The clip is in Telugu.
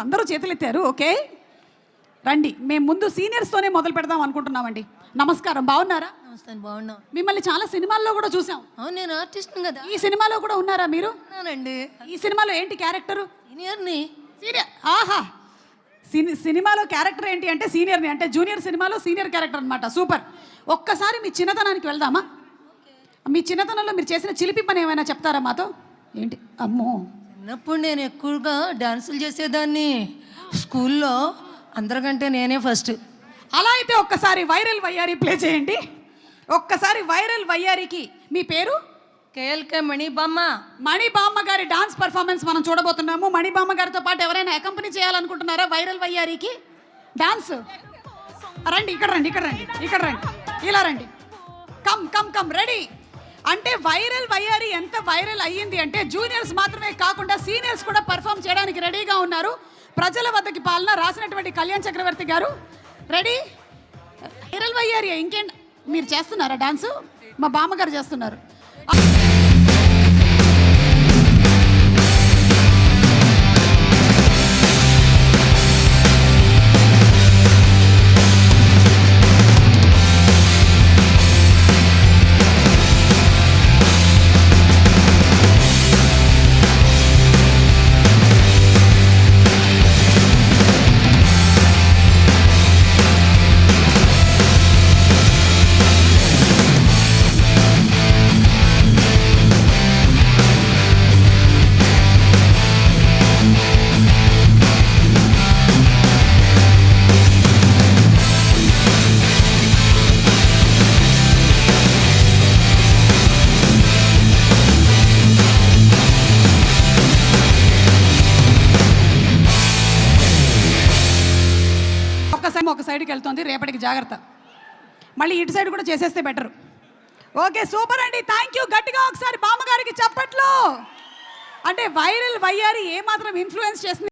అందరూ చేతులెత్తారు. ఓకే, రండి. మేము ముందు సీనియర్స్తోనే మొదలు పెడదాం అనుకుంటున్నామండి. నమస్కారం, బాగున్నారా? నమస్తే, బాగున్నా. మిమ్మల్ని చాలా సినిమాల్లో కూడా చూసాం. అవును, నేను ఆర్టిస్ట్ కదా. ఈ సినిమాలో కూడా ఉన్నారా మీరు? అవునండి. ఈ సినిమాలో ఏంటి క్యారెక్టరు? సీనియర్ని. సీనియర్? ఆహా, సినిమాలో క్యారెక్టర్ ఏంటి అంటే సీనియర్ని, అంటే జూనియర్ సినిమాలో సీనియర్ క్యారెక్టర్ అనమాట. సూపర్. ఒక్కసారి మీ చిన్నతనానికి వెళ్దామా? మీ చిన్నతనంలో మీరు చేసిన చిలిపి పని ఏమైనా చెప్తారా మాతో? ఏంటి? అమ్మో, చిన్నప్పుడు నేను ఎక్కువగా డాన్సులు చేసేదాన్ని. స్కూల్లో అందరికంటే నేనే ఫస్ట్. అలా అయితే ఒక్కసారి వైరల్ వయ్యారి ప్లే చేయండి. ఒక్కసారి వైరల్ వయ్యారికి. మీ పేరు? కేఎల్కే మణిబామ్మ. మణిబామ్మ గారి డాన్స్ పర్ఫార్మెన్స్ మనం చూడబోతున్నాము. మణిబామ్మ గారితో పాటు ఎవరైనా అకంపెనీ చేయాలనుకుంటున్నారా వైరల్ వయ్యారికి డాన్స్? రండి, ఇక్కడ రండి, ఇక్కడ రండి, ఇక్కడ రండి, ఇలా రండి. Come come come, ready. అంటే వైరల్ వయ్యారి ఎంత వైరల్ అయ్యింది అంటే జూనియర్స్ మాత్రమే కాకుండా సీనియర్స్ కూడా పర్ఫామ్ చేయడానికి రెడీగా ఉన్నారు. ప్రజల వద్దకి పాలన రాసినటువంటి కళ్యాణ్ చక్రవర్తి గారు రెడీ. వైరల్ వయ్యారి ఇంకేంటి మీరు చేస్తున్నారా డాన్సు? మా బామ్మగారు చేస్తున్నారు. ఒక సైడ్కి వెళ్తుంది, రేపటికి జాగ్రత్త. మళ్ళీ ఇటు సైడ్ కూడా చేసేస్తే బెటర్. ఓకే, సూపర్ అండి, థ్యాంక్ యూ. గట్టిగా ఒకసారి బామ్మగారికి చప్పట్లు. అంటే వైరల్ వయ్యారి ఏమాత్రం ఇన్ఫ్లుయెన్స్ చేస్తుంది.